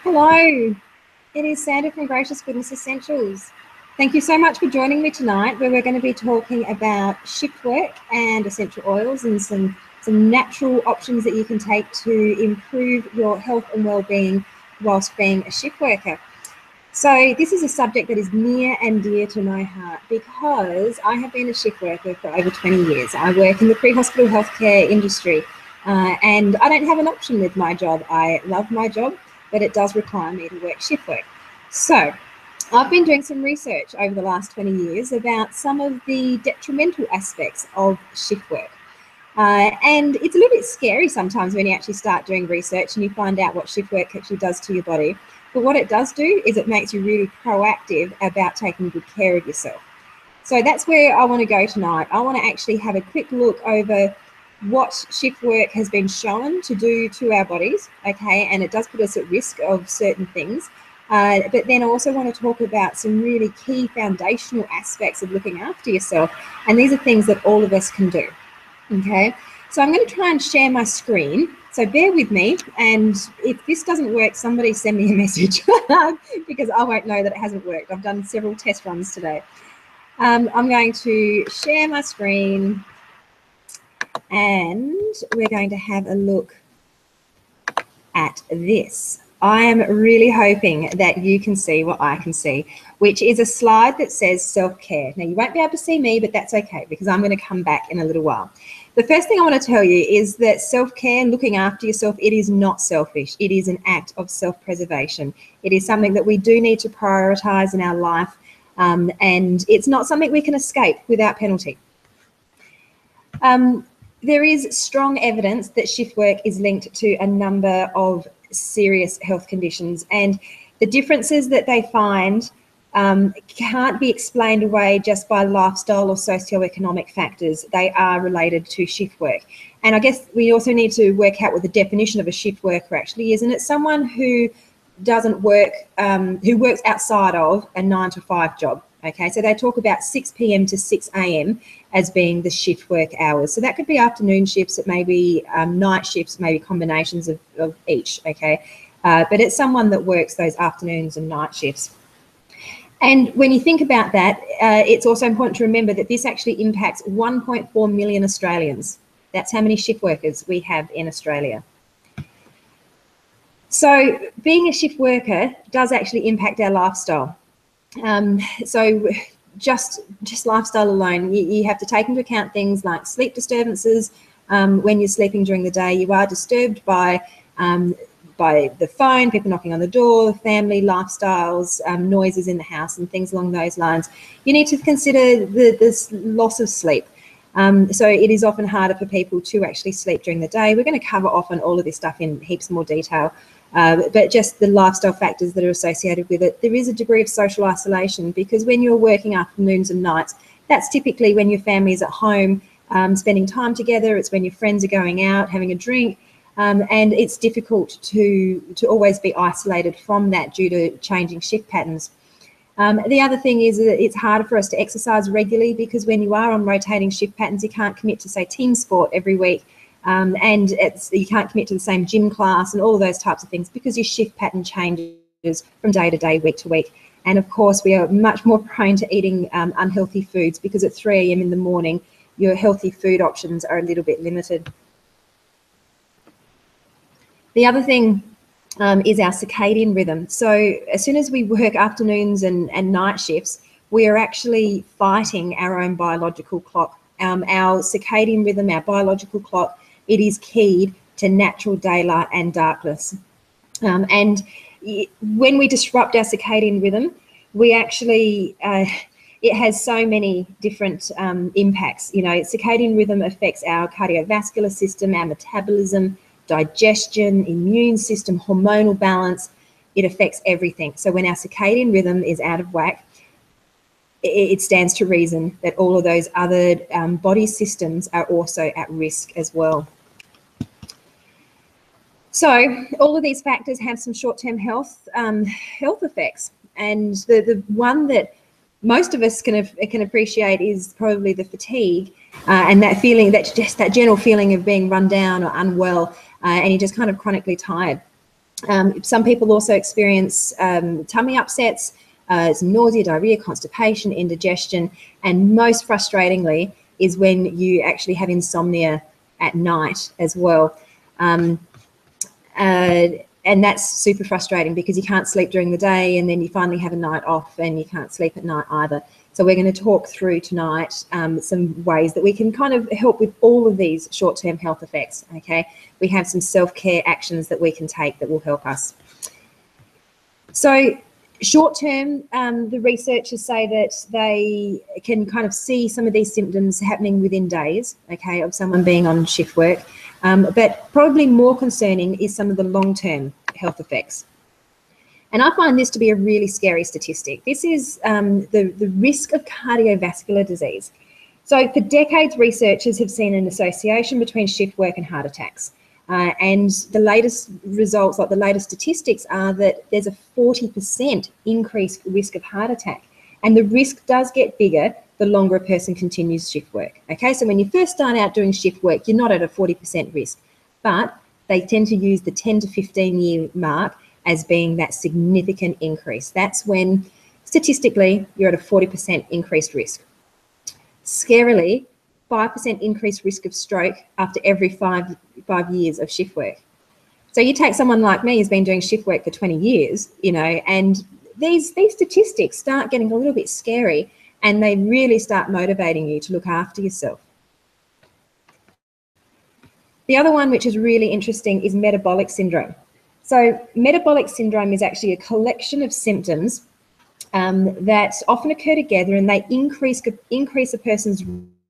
Hello, it is Sandra from Gracious Goodness Essentials. Thank you so much for joining me tonight, where we're going to be talking about shift work and essential oils and some natural options that you can take to improve your health and well-being whilst being a shift worker. So this is a subject that is near and dear to my heart because I have been a shift worker for over 20 years. I work in the pre-hospital healthcare industry and I don't have an option with my job. I love my job, but it does require me to work shift work. So I've been doing some research over the last 20 years about some of the detrimental aspects of shift work. And it's a little bit scary sometimes when you actually start doing research and you find out what shift work actually does to your body. But what it does do is it makes you really proactive about taking good care of yourself. So that's where I want to go tonight. I want to actually have a quick look over what shift work has been shown to do to our bodies, okay, and it does put us at risk of certain things. But then I also want to talk about some really key foundational aspects of looking after yourself, and these are things that all of us can do, okay? So I'm going to try and share my screen, so bear with me, and if this doesn't work, somebody send me a message because I won't know that it hasn't worked. I've done several test runs today. I'm going to share my screen, and we're going to have a look at this. I am really hoping that you can see what I can see, which is a slide that says self-care. Now, you won't be able to see me, but that's okay because I'm going to come back in a little while. The first thing I want to tell you is that self-care, looking after yourself, it is not selfish. It is an act of self-preservation. It is something that we do need to prioritize in our life, and it's not something we can escape without penalty. There is strong evidence that shift work is linked to a number of serious health conditions, and the differences that they find can't be explained away just by lifestyle or socioeconomic factors. They are related to shift work. And I guess we also need to work out what the definition of a shift worker actually is, and it's someone who doesn't work, who works outside of a 9-to-5 job. Okay, so they talk about 6 p.m. to 6 a.m. as being the shift work hours. So that could be afternoon shifts, it may be night shifts, maybe combinations of each, okay? But it's someone that works those afternoons and night shifts. And when you think about that, it's also important to remember that this actually impacts 1.4 million Australians. That's how many shift workers we have in Australia. So being a shift worker does actually impact our lifestyle. So just lifestyle alone, you have to take into account things like sleep disturbances. When you're sleeping during the day, you are disturbed by the phone, people knocking on the door, family, lifestyles, noises in the house and things along those lines. You need to consider this loss of sleep. So it is often harder for people to actually sleep during the day. We're going to cover off on all of this stuff in heaps more detail. But just the lifestyle factors that are associated with it. There is a degree of social isolation because when you're working afternoons and nights, that's typically when your family is at home spending time together. It's when your friends are going out, having a drink, and it's difficult to always be isolated from that due to changing shift patterns. The other thing is that it's harder for us to exercise regularly because when you are on rotating shift patterns, you can't commit to, say, team sport every week. And you can't commit to the same gym class and all of those types of things because your shift pattern changes from day to day, week to week. And of course, we are much more prone to eating unhealthy foods because at 3 a.m. in the morning, your healthy food options are a little bit limited. The other thing is our circadian rhythm. So as soon as we work afternoons and night shifts, we are actually fighting our own biological clock. Our circadian rhythm, our biological clock, it is keyed to natural daylight and darkness. And when we disrupt our circadian rhythm, we actually, it has so many different impacts. You know, circadian rhythm affects our cardiovascular system, our metabolism, digestion, immune system, hormonal balance. It affects everything. So when our circadian rhythm is out of whack, it stands to reason that all of those other body systems are also at risk as well. So all of these factors have some short-term health effects, and the one that most of us can appreciate is probably the fatigue and that feeling, that general feeling of being run down or unwell, and you're just kind of chronically tired. Some people also experience tummy upsets, nausea, diarrhea, constipation, indigestion, and most frustratingly is when you actually have insomnia at night as well. And that's super frustrating because you can't sleep during the day and then you finally have a night off and you can't sleep at night either. So we're going to talk through tonight some ways that we can kind of help with all of these short-term health effects, okay? We have some self-care actions that we can take that will help us. So short-term, the researchers say that they can kind of see some of these symptoms happening within days, okay, of someone being on shift work. But probably more concerning is some of the long-term health effects. And I find this to be a really scary statistic. This is the risk of cardiovascular disease. So for decades, researchers have seen an association between shift work and heart attacks. And the latest results, like the latest statistics, are that there's a 40% increased risk of heart attack. And the risk does get bigger the longer a person continues shift work. Okay, so when you first start out doing shift work, you're not at a 40% risk, but they tend to use the 10 to 15 year mark as being that significant increase. That's when statistically you're at a 40% increased risk. Scarily, 5% increased risk of stroke after every five years of shift work. So you take someone like me who's been doing shift work for 20 years, you know, and these statistics start getting a little bit scary and they really start motivating you to look after yourself. The other one, which is really interesting, is metabolic syndrome. So metabolic syndrome is actually a collection of symptoms that often occur together, and they increase a person's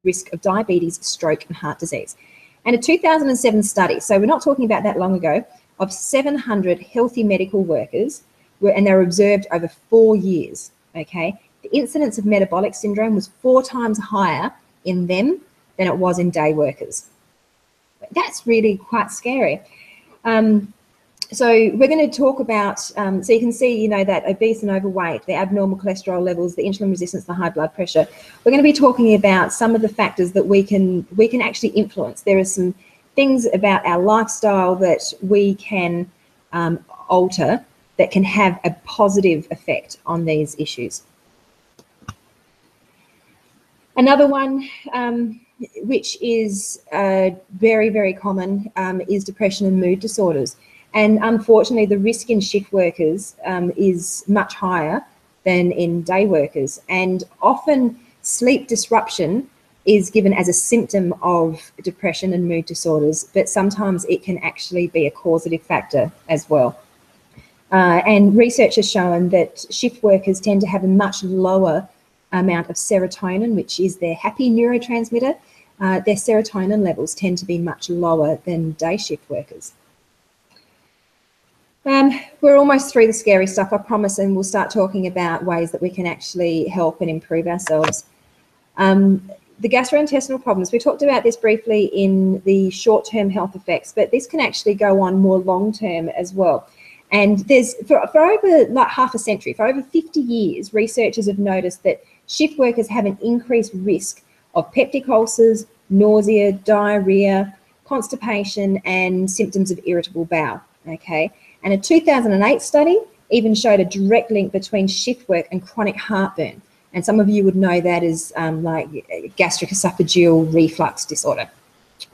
risk of diabetes, stroke, and heart disease. And a 2007 study, so we're not talking about that long ago, of 700 healthy medical workers, and they were observed over 4 years, okay? The incidence of metabolic syndrome was 4 times higher in them than it was in day workers. That's really quite scary. So we're going to talk about, so you can see, you know, that obese and overweight, the abnormal cholesterol levels, the insulin resistance, the high blood pressure. We're going to be talking about some of the factors that we can actually influence. There are some things about our lifestyle that we can alter that can have a positive effect on these issues. Another one, which is very, very common, is depression and mood disorders. And unfortunately, the risk in shift workers is much higher than in day workers. And often sleep disruption is given as a symptom of depression and mood disorders, but sometimes it can actually be a causative factor as well. And research has shown that shift workers tend to have a much lower amount of serotonin, which is their happy neurotransmitter. Their serotonin levels tend to be much lower than day shift workers. We're almost through the scary stuff, I promise, and we'll start talking about ways that we can actually help and improve ourselves. The gastrointestinal problems, we talked about this briefly in the short-term health effects, but this can actually go on more long-term as well. And there's, for over like half a century, for over 50 years, researchers have noticed that shift workers have an increased risk of peptic ulcers, nausea, diarrhea, constipation, and symptoms of irritable bowel, okay? And a 2008 study even showed a direct link between shift work and chronic heartburn. And some of you would know that as like gastric esophageal reflux disorder,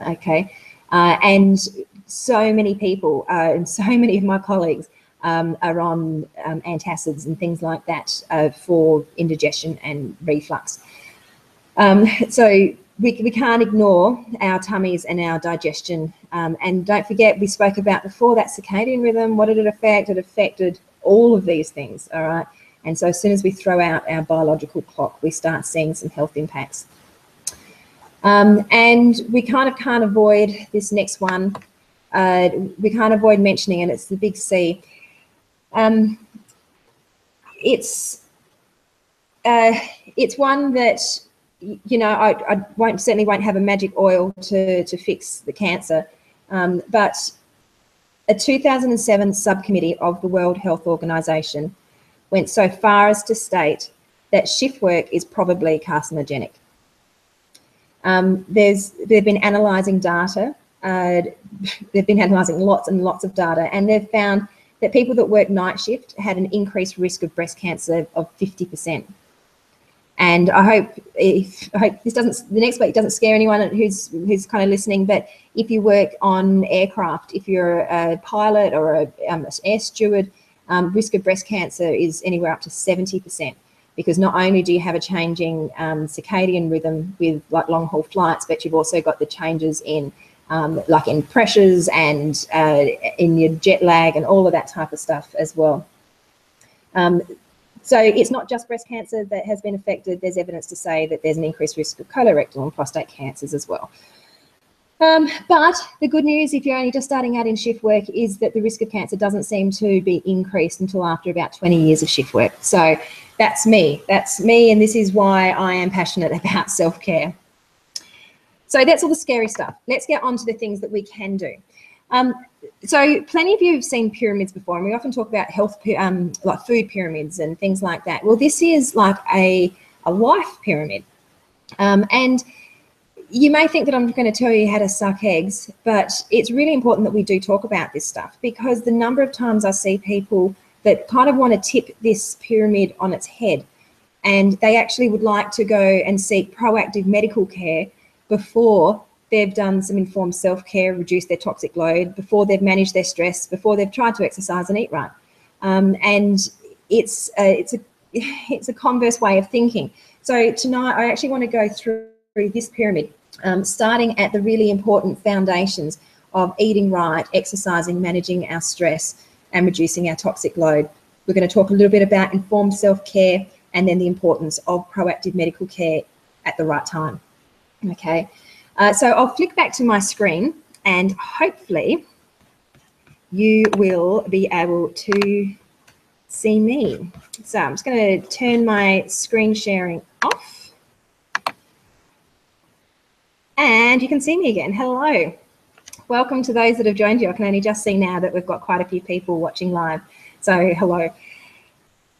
okay? And so many people and so many of my colleagues are on antacids and things like that for indigestion and reflux. So we can't ignore our tummies and our digestion. And don't forget, we spoke about before that circadian rhythm. What did it affect? It affected all of these things, all right? And so as soon as we throw out our biological clock, we start seeing some health impacts. And we kind of can't avoid this next one. We can't avoid mentioning it. It's the big C. It's one that, you know, I certainly won't have a magic oil to fix the cancer, but a 2007 subcommittee of the World Health Organization went so far as to state that shift work is probably carcinogenic. They've been analysing data. They've been analysing lots and lots of data, and they've found that people that work night shift had an increased risk of breast cancer of 50%. And I hope this doesn't, the next week doesn't scare anyone who's kind of listening, but if you work on aircraft, if you're a pilot or an air steward, risk of breast cancer is anywhere up to 70%, because not only do you have a changing circadian rhythm with like long haul flights, but you've also got the changes in like in pressures and in your jet lag and all of that type of stuff as well. So it's not just breast cancer that has been affected. There's evidence to say that there's an increased risk of colorectal and prostate cancers as well. But the good news, if you're only just starting out in shift work, is that the risk of cancer doesn't seem to be increased until after about 20 years of shift work. So that's me, and this is why I am passionate about self-care. So that's all the scary stuff. Let's get on to the things that we can do. So plenty of you have seen pyramids before, and we often talk about health, like food pyramids and things like that. Well, this is like a life pyramid. And you may think that I'm going to tell you how to suck eggs, but it's really important that we do talk about this stuff, because the number of times I see people that kind of want to tip this pyramid on its head, and they actually would like to go and seek proactive medical care before they've done some informed self-care, reduced their toxic load, before they've managed their stress, before they've tried to exercise and eat right. And it's a converse way of thinking. So tonight I actually want to go through this pyramid, starting at the really important foundations of eating right, exercising, managing our stress, and reducing our toxic load. We're going to talk a little bit about informed self-care, and then the importance of proactive medical care at the right time. Okay. So I'll flick back to my screen, and hopefully you will be able to see me. So I'm just going to turn my screen sharing off, and you can see me again. Hello. Welcome to those that have joined you. I can only just see now that we've got quite a few people watching live. So hello.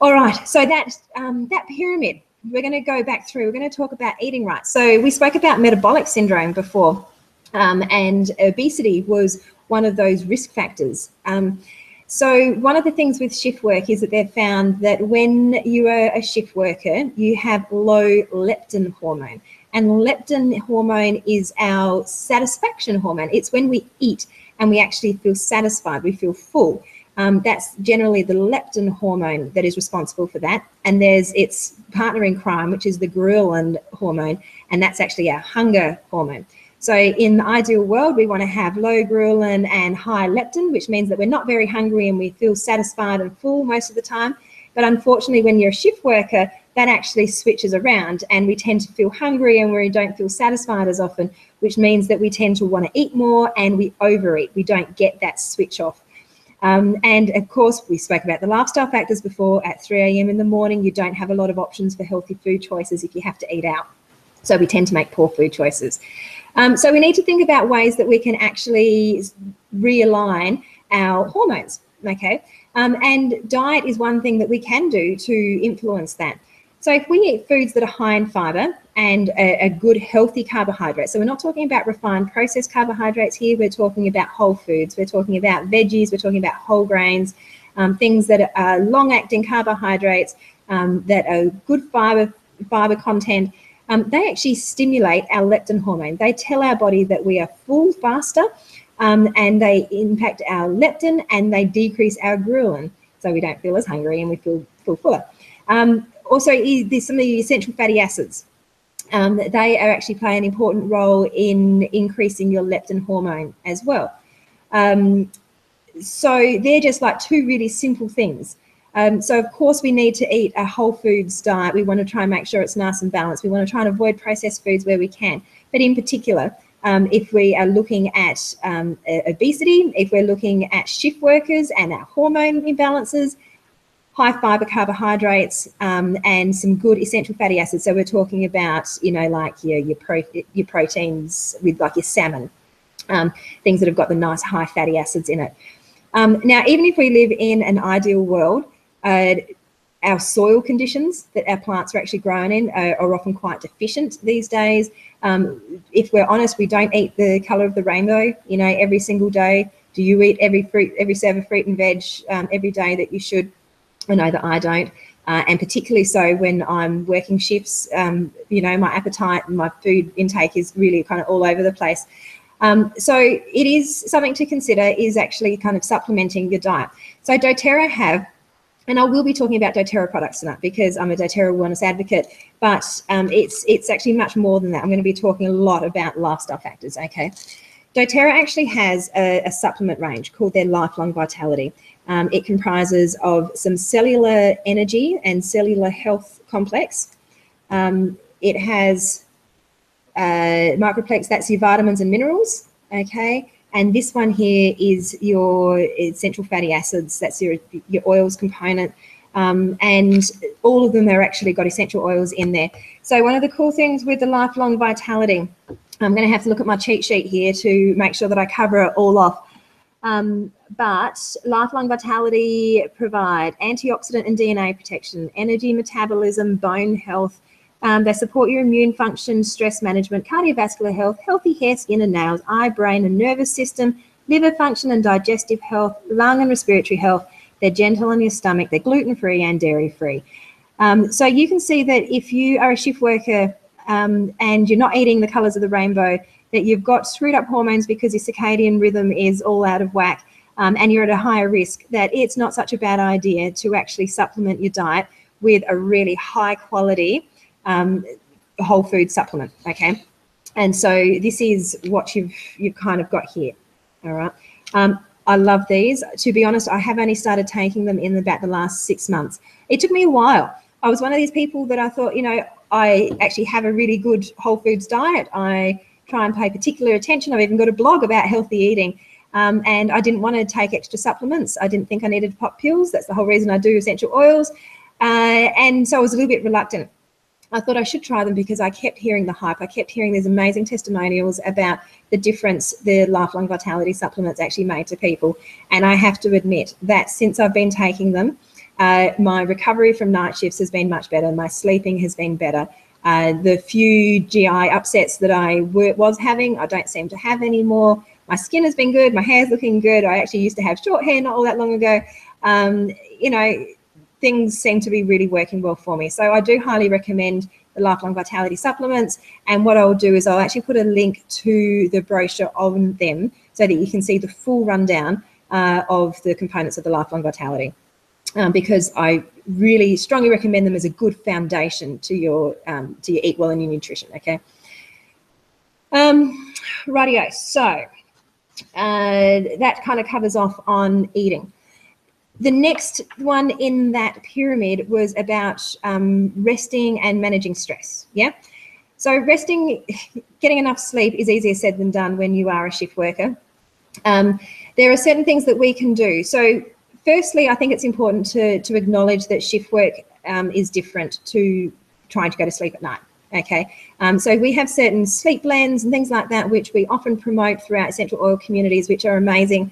All right. So that pyramid, we're going to go back through. We're going to talk about eating right. So we spoke about metabolic syndrome before, and obesity was one of those risk factors. So one of the things with shift work is that they've found that when you are a shift worker, you have low leptin hormone. And leptin hormone is our satisfaction hormone. It's when we eat and we actually feel satisfied, we feel full. That's generally the leptin hormone that is responsible for that. And there's its partner in crime, which is the ghrelin hormone, and that's actually our hunger hormone. So in the ideal world, we want to have low ghrelin and high leptin, which means that we're not very hungry and we feel satisfied and full most of the time. But unfortunately, when you're a shift worker, that actually switches around, and we tend to feel hungry and we don't feel satisfied as often, which means that we tend to want to eat more and we overeat. We don't get that switch off. And of course, we spoke about the lifestyle factors before. At 3 a.m. in the morning, you don't have a lot of options for healthy food choices if you have to eat out. So we tend to make poor food choices. So we need to think about ways that we can actually realign our hormones, okay? And diet is one thing that we can do to influence that. So if we eat foods that are high in fiber and a good healthy carbohydrate, so we're not talking about refined processed carbohydrates here, we're talking about whole foods, we're talking about veggies, we're talking about whole grains, things that are long-acting carbohydrates, that are good fiber content, they actually stimulate our leptin hormone. They tell our body that we are full faster, and they impact our leptin and they decrease our ghrelin, so we don't feel as hungry and we feel fuller. Also, there's some of the essential fatty acids. They are actually play an important role in increasing your leptin hormone as well. So they're just like two really simple things. So of course we need to eat a whole foods diet. We want to try and make sure it's nice and balanced. We want to try and avoid processed foods where we can. But in particular, if we are looking at obesity, if we're looking at shift workers and our hormone imbalances, high fiber carbohydrates, and some good essential fatty acids. So we're talking about, you know, like your proteins with like your salmon, things that have got the nice high fatty acids in it. Now, even if we live in an ideal world, our soil conditions that our plants are actually grown in are often quite deficient these days. If we're honest, we don't eat the color of the rainbow, you know, every single day. Do you eat every serve of fruit and veg every day that you should? I know that I don't. And particularly so when I'm working shifts, you know, my appetite and my food intake is really kind of all over the place. So it is something to consider, is actually kind of supplementing your diet. So doTERRA have, and I will be talking about doTERRA products tonight because I'm a doTERRA wellness advocate, but it's actually much more than that. I'm going to be talking a lot about lifestyle factors, okay? doTERRA actually has a supplement range called their Lifelong Vitality. It comprises of some cellular energy and cellular health complex. It has microplex, that's your vitamins and minerals, okay? And this one here is your essential fatty acids, that's your oils component. And all of them are actually got essential oils in there. So one of the cool things with the Lifelong Vitality, I'm going to have to look at my cheat sheet here to make sure that I cover it all off. But Lifelong Vitality provide antioxidant and DNA protection, energy metabolism, bone health. They support your immune function, stress management, cardiovascular health, healthy hair, skin and nails, eye, brain and nervous system, liver function and digestive health, lung and respiratory health. They're gentle on your stomach. They're gluten-free and dairy-free. So you can see that if you are a shift worker and you're not eating the colours of the rainbow, that you've got screwed up hormones because your circadian rhythm is all out of whack, and you're at a higher risk, that it's not such a bad idea to actually supplement your diet with a really high quality whole food supplement, okay? And so this is what you've kind of got here, all right? I love these. To be honest, I have only started taking them in about the last 6 months. It took me a while. I was one of these people that I thought, you know, I actually have a really good whole foods diet. I try and pay particular attention. I've even got a blog about healthy eating. And I didn't want to take extra supplements. I didn't think I needed to pop pills. That's the whole reason I do essential oils. And so I was a little bit reluctant. I thought I should try them because I kept hearing the hype. I kept hearing these amazing testimonials about the difference the Lifelong Vitality supplements actually made to people. And I have to admit that since I've been taking them, my recovery from night shifts has been much better. My sleeping has been better. The few GI upsets that I was having, I don't seem to have anymore. My skin has been good. My hair's looking good. I actually used to have short hair not all that long ago. You know, things seem to be really working well for me. So I do highly recommend the Lifelong Vitality supplements. And what I'll do is I'll actually put a link to the brochure on them so that you can see the full rundown of the components of the Lifelong Vitality. Because I really strongly recommend them as a good foundation to your eat well and your nutrition, okay? Rightio, so that kind of covers off on eating. The next one in that pyramid was about resting and managing stress, yeah? So resting, getting enough sleep is easier said than done when you are a shift worker. There are certain things that we can do. So firstly, I think it's important to acknowledge that shift work is different to trying to go to sleep at night, okay? So we have certain sleep blends and things like that, which we often promote throughout essential oil communities, which are amazing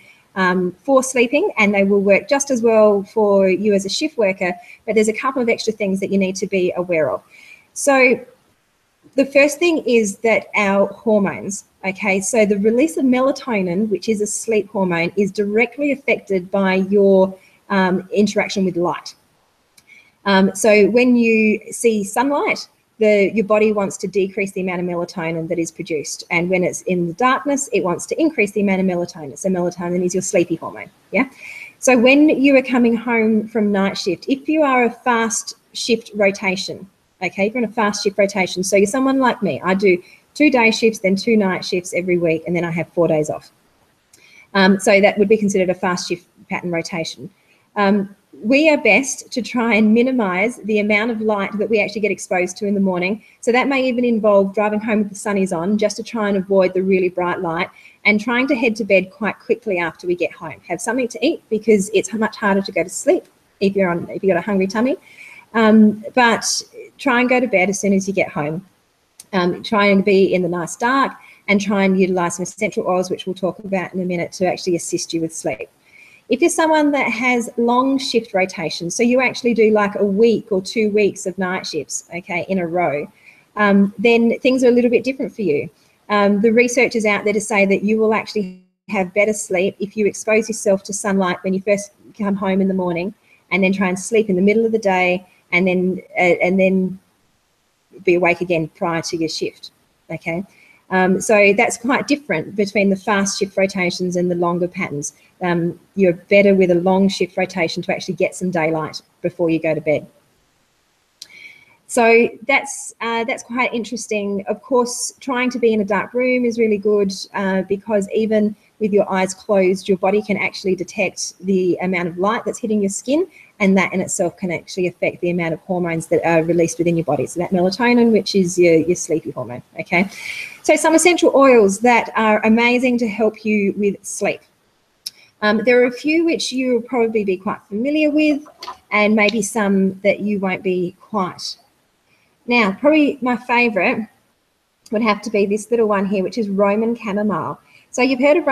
for sleeping, and they will work just as well for you as a shift worker, but there's a couple of extra things that you need to be aware of. So the first thing is that our hormones, okay, so the release of melatonin, which is a sleep hormone, is directly affected by your interaction with light. So when you see sunlight, your body wants to decrease the amount of melatonin that is produced. And when it's in the darkness, it wants to increase the amount of melatonin. So melatonin is your sleepy hormone, yeah? So when you are coming home from night shift, if you are a fast shift rotation, okay, if you're on a fast shift rotation, so you're someone like me, I do 2 day shifts, then 2 night shifts every week, and then I have 4 days off. So that would be considered a fast shift pattern rotation. We are best to try and minimize the amount of light that we actually get exposed to in the morning. So that may even involve driving home with the sunnies on just to try and avoid the really bright light, and trying to head to bed quite quickly after we get home. Have something to eat because it's much harder to go to sleep if you've got a hungry tummy. But try and go to bed as soon as you get home. Try and be in the nice dark, and try and utilize some essential oils, which we'll talk about in a minute, to actually assist you with sleep. If you're someone that has long shift rotation, so you actually do like a week or 2 weeks of night shifts, okay, in a row, then things are a little bit different for you. The research is out there to say that you will actually have better sleep if you expose yourself to sunlight when you first come home in the morning, and then try and sleep in the middle of the day, and then be awake again prior to your shift. Okay, so that's quite different between the fast shift rotations and the longer patterns. You're better with a long shift rotation to actually get some daylight before you go to bed. So that's quite interesting. Of course, trying to be in a dark room is really good because even with your eyes closed, your body can actually detect the amount of light that's hitting your skin, and that in itself can actually affect the amount of hormones that are released within your body. So that melatonin, which is your sleepy hormone, okay? So some essential oils that are amazing to help you with sleep. There are a few which you'll probably be quite familiar with, and maybe some that you won't be quite. Now, probably my favourite would have to be this little one here, which is Roman chamomile. So you've heard of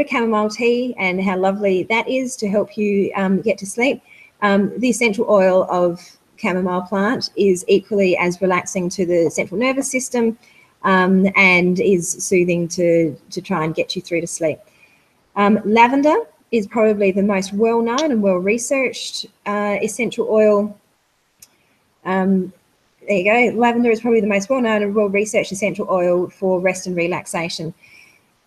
chamomile tea and how lovely that is to help you get to sleep. The essential oil of chamomile plant is equally as relaxing to the central nervous system and is soothing to try and get you through to sleep. Lavender is probably the most well-known and well-researched essential oil. There you go. Lavender is probably the most well-known and well-researched essential oil for rest and relaxation.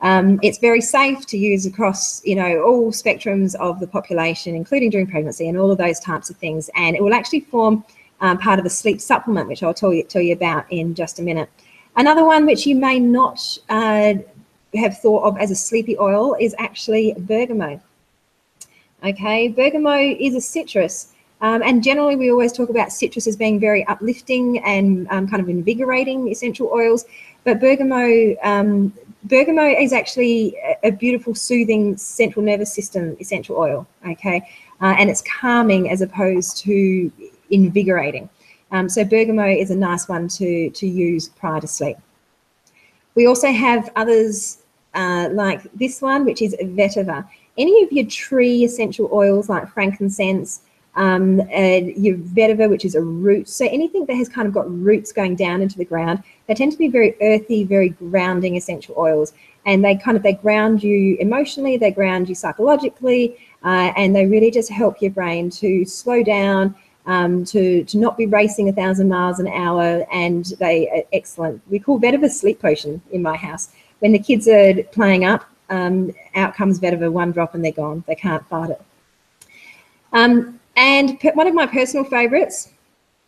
It's very safe to use across, all spectrums of the population, including during pregnancy and all of those types of things. And it will actually form part of a sleep supplement, which I'll tell you about in just a minute. Another one which you may not have thought of as a sleepy oil is actually bergamot. Okay, bergamot is a citrus. And generally, we always talk about citrus as being very uplifting and kind of invigorating essential oils. But bergamot is actually a beautiful, soothing central nervous system essential oil. Okay, and it's calming as opposed to invigorating. So bergamot is a nice one to use prior to sleep. We also have others like this one, which is vetiver. Any of your tree essential oils like frankincense, your vetiver, which is a root. So anything that has kind of got roots going down into the ground, they tend to be very earthy, very grounding essential oils. And they ground you emotionally, they ground you psychologically, and they really just help your brain to slow down, to not be racing 1,000 miles an hour. And they are excellent. We call vetiver sleep potion in my house. When the kids are playing up, out comes vetiver, one drop and they're gone. They can't fight it. And one of my personal favourites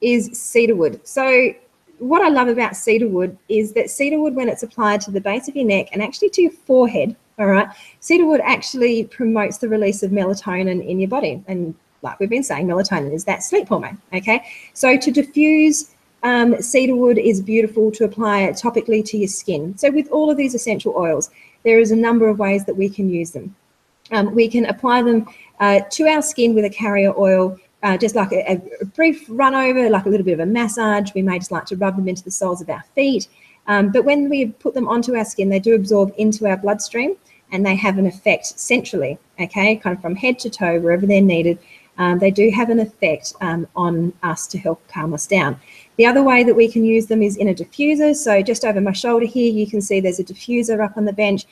is cedarwood. So what I love about cedarwood is that cedarwood, when it's applied to the base of your neck and actually to your forehead, all right, cedarwood actually promotes the release of melatonin in your body. And like we've been saying, melatonin is that sleep hormone, okay? So to diffuse cedarwood is beautiful to apply topically to your skin. So with all of these essential oils, there is a number of ways that we can use them. We can apply them to our skin with a carrier oil, just like a brief run over, like a little bit of a massage. We may just like to rub them into the soles of our feet. But when we put them onto our skin, they do absorb into our bloodstream and they have an effect centrally, okay, kind of from head to toe, wherever they're needed. They do have an effect on us to help calm us down. The other way that we can use them is in a diffuser. So just over my shoulder here, you can see there's a diffuser up on the bench.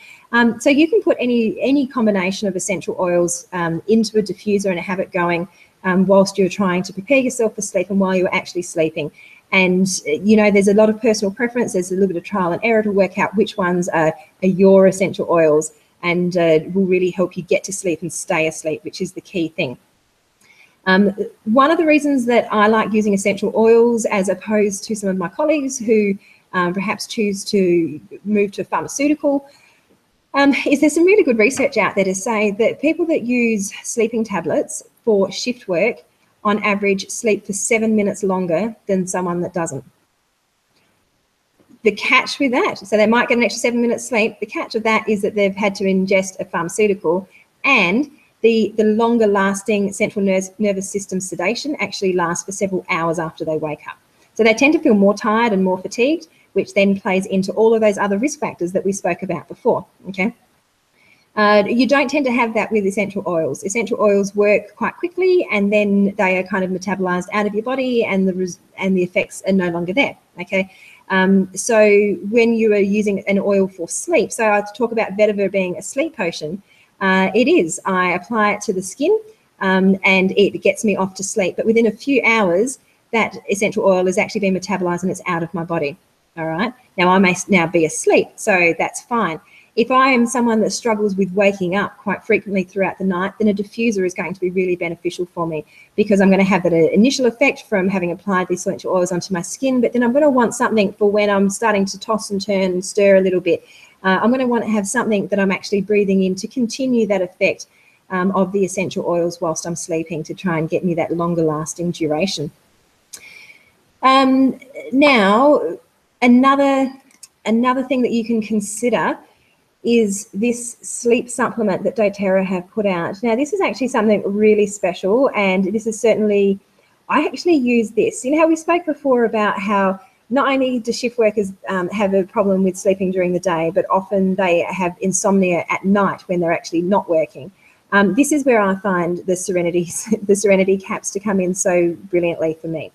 So you can put any combination of essential oils into a diffuser and have it going whilst you're trying to prepare yourself for sleep and while you're actually sleeping. And, there's a lot of personal preference. There's a little bit of trial and error to work out which ones are your essential oils and will really help you get to sleep and stay asleep, which is the key thing. One of the reasons that I like using essential oils as opposed to some of my colleagues who perhaps choose to move to pharmaceutical is there's some really good research out there to say that people that use sleeping tablets for shift work on average sleep for 7 minutes longer than someone that doesn't. The catch with that, so they might get an extra 7 minutes sleep, the catch of that is that they've had to ingest a pharmaceutical, and the longer lasting central nervous system sedation actually lasts for several hours after they wake up. So they tend to feel more tired and more fatigued, which then plays into all of those other risk factors that we spoke about before, okay? You don't tend to have that with essential oils. Essential oils work quite quickly and then they are kind of metabolized out of your body and the effects are no longer there, okay? So when you are using an oil for sleep, so I talk about vetiver being a sleep potion, it is. I apply it to the skin and it gets me off to sleep. But within a few hours, that essential oil has actually been metabolized and it's out of my body. All right. Now, I may now be asleep, so that's fine. If I am someone that struggles with waking up quite frequently throughout the night, then a diffuser is going to be really beneficial for me, because I'm going to have that initial effect from having applied these essential oils onto my skin, but then I'm going to want something for when I'm starting to toss and turn and stir a little bit. I'm going to want to have something that I'm actually breathing in to continue that effect of the essential oils whilst I'm sleeping, to try and get me that longer lasting duration. Now, another thing that you can consider is this sleep supplement that doTERRA have put out. Now, this is actually something really special, and this is certainly, I actually use this. You know how we spoke before about how not only do shift workers have a problem with sleeping during the day, but often they have insomnia at night when they're actually not working. This is where I find the Serenity caps to come in so brilliantly for me.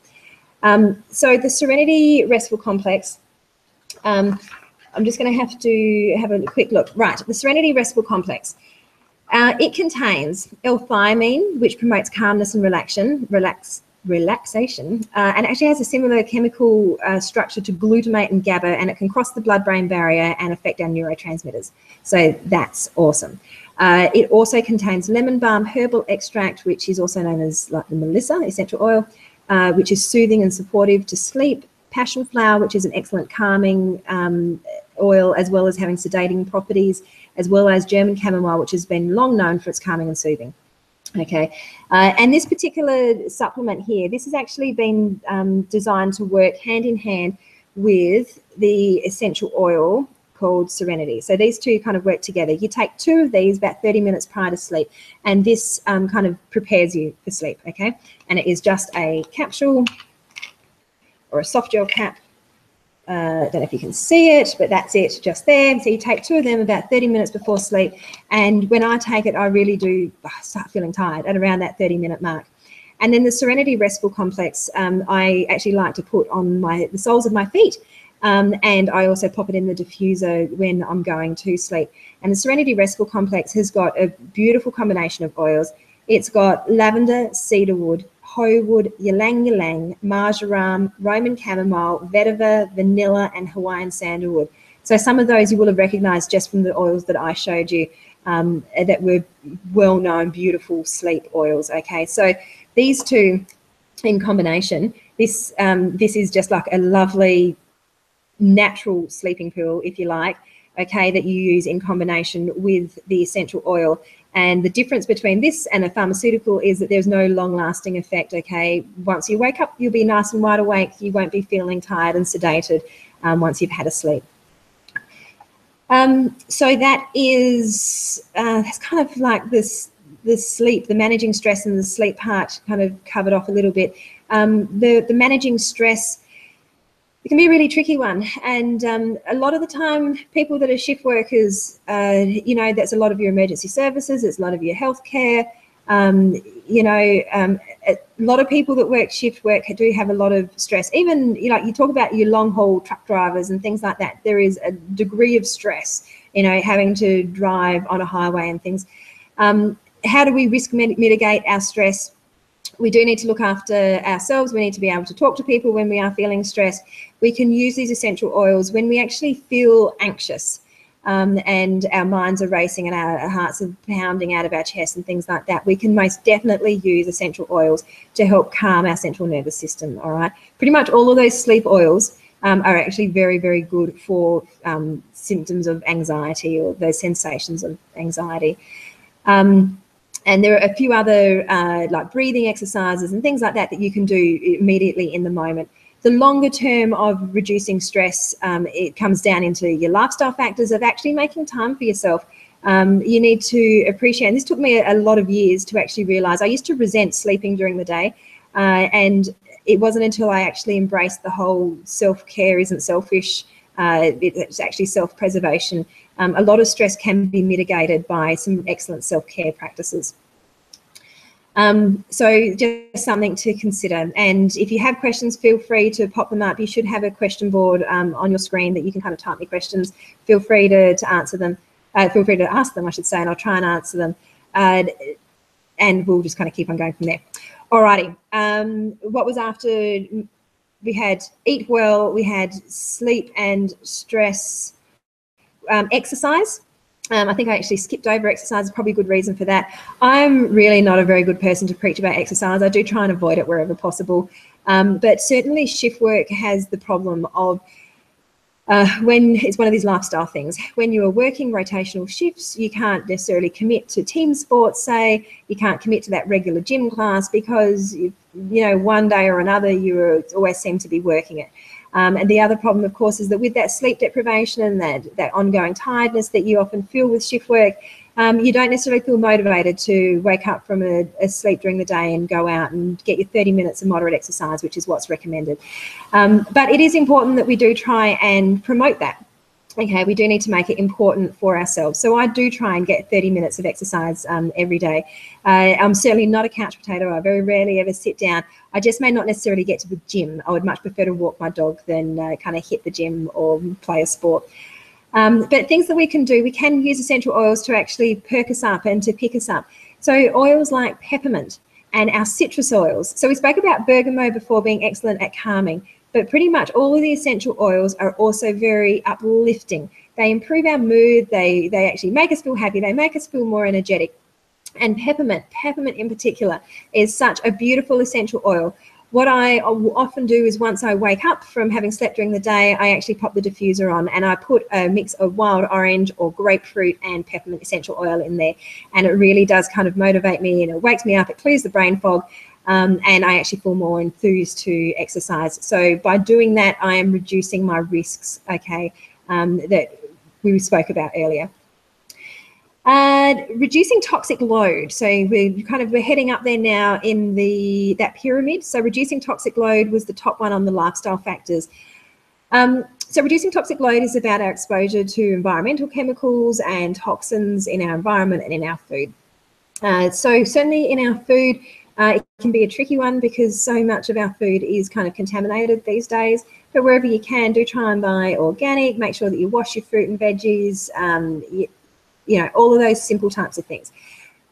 So the Serenity Restful Complex, I'm just going to have a quick look. Right, the Serenity Restful Complex. It contains L-thiamine, which promotes calmness and relaxation, and actually has a similar chemical structure to glutamate and GABA, and it can cross the blood-brain barrier and affect our neurotransmitters. So that's awesome. It also contains lemon balm herbal extract, which is also known as like the Melissa essential oil, which is soothing and supportive to sleep. Passion flower, which is an excellent calming oil, as well as having sedating properties, as well as German chamomile, which has been long known for its calming and soothing. Okay, and this particular supplement here, this has actually been designed to work hand in hand with the essential oil called Serenity. So these two kind of work together. You take 2 of these about 30 minutes prior to sleep, and this kind of prepares you for sleep, okay? And it is just a capsule or a soft gel cap. I don't know if you can see it, but that's it just there. So you take 2 of them about 30 minutes before sleep. And when I take it, I really do start feeling tired at around that 30-minute mark. And then the Serenity Restful Complex, I actually like to put on the soles of my feet. And I also pop it in the diffuser when I'm going to sleep. And the Serenity Restful Complex has got a beautiful combination of oils. It's got lavender, cedarwood, hoewood, ylang ylang, marjoram, Roman chamomile, vetiver, vanilla, and Hawaiian sandalwood. So some of those you will have recognized just from the oils that I showed you, that were well-known, beautiful sleep oils, okay? So these two in combination, this is just like a lovely natural sleeping pill, if you like, okay, that you use in combination with the essential oil. And the difference between this and a pharmaceutical is that there's no long-lasting effect, okay? Once you wake up, you'll be nice and wide awake. You won't be feeling tired and sedated once you've had a sleep. So that is, that's kind of like this sleep, the managing stress and the sleep part kind of covered off a little bit. The managing stress, it can be a really tricky one, and a lot of the time people that are shift workers, you know, that's a lot of your emergency services, it's a lot of your healthcare, you know, a lot of people that work shift work do have a lot of stress. Even, you know, you talk about your long haul truck drivers and things like that, there is a degree of stress, you know, having to drive on a highway and things. How do we risk mitigate our stress? We do need to look after ourselves. We need to be able to talk to people when we are feeling stressed. We can use these essential oils when we actually feel anxious, and our minds are racing and our hearts are pounding out of our chest and things like that. We can most definitely use essential oils to help calm our central nervous system, all right? Pretty much all of those sleep oils are actually very, very good for symptoms of anxiety or those sensations of anxiety. And there are a few other like breathing exercises and things like that that you can do immediately in the moment. The longer term of reducing stress, it comes down into your lifestyle factors of actually making time for yourself. You need to appreciate, and this took me a lot of years to actually realize. I used to resent sleeping during the day, and it wasn't until I actually embraced the whole self-care isn't selfish, it's actually self-preservation. A lot of stress can be mitigated by some excellent self-care practices. So just something to consider. And if you have questions, feel free to pop them up. You should have a question board on your screen that you can kind of type your questions. Feel free to answer them. Feel free to ask them, I should say, and I'll try and answer them. And we'll just kind of keep on going from there. Alrighty. What was after? We had eat well, we had sleep and stress, exercise. I think I actually skipped over exercise, probably a good reason for that. I'm really not a very good person to preach about exercise. I do try and avoid it wherever possible. But certainly shift work has the problem of when it's one of these lifestyle things. When you are working rotational shifts, you can't necessarily commit to team sports, say. You can't commit to that regular gym class because, you know, one day or another you always seem to be working it. And the other problem, of course, is that with that sleep deprivation and that ongoing tiredness that you often feel with shift work, you don't necessarily feel motivated to wake up from a sleep during the day and go out and get your 30 minutes of moderate exercise, which is what's recommended. But it is important that we do try and promote that. Okay, we do need to make it important for ourselves. So I do try and get 30 minutes of exercise every day. I'm certainly not a couch potato. I very rarely ever sit down. I just may not necessarily get to the gym. I would much prefer to walk my dog than kind of hit the gym or play a sport. But things that we can do, we can use essential oils to actually perk us up and to pick us up. So oils like peppermint and our citrus oils. So we spoke about bergamot before being excellent at calming, but pretty much all of the essential oils are also very uplifting. They improve our mood. They actually make us feel happy. They make us feel more energetic. And peppermint in particular, is such a beautiful essential oil. What I often do is once I wake up from having slept during the day, I actually pop the diffuser on and I put a mix of wild orange or grapefruit and peppermint essential oil in there. And it really does kind of motivate me and it wakes me up, it clears the brain fog, and I actually feel more enthused to exercise. So by doing that, I am reducing my risks, okay, that we spoke about earlier. Reducing toxic load. So we're heading up there now in that pyramid. So reducing toxic load was the top one on the lifestyle factors. So reducing toxic load is about our exposure to environmental chemicals and toxins in our environment and in our food. So certainly in our food, it can be a tricky one because so much of our food is kind of contaminated these days. But wherever you can, do try and buy organic. Make sure that you wash your fruit and veggies. You know, all of those simple types of things.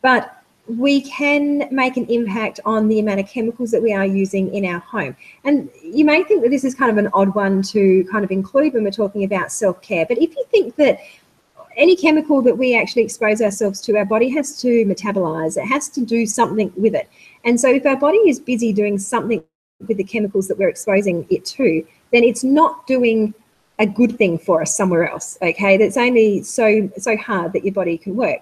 But we can make an impact on the amount of chemicals that we are using in our home. And you may think that this is kind of an odd one to kind of include when we're talking about self-care. But if you think that any chemical that we actually expose ourselves to, our body has to metabolize. It has to do something with it. And so if our body is busy doing something with the chemicals that we're exposing it to, then it's not doing a good thing for us somewhere else, okay? That's only so hard that your body can work.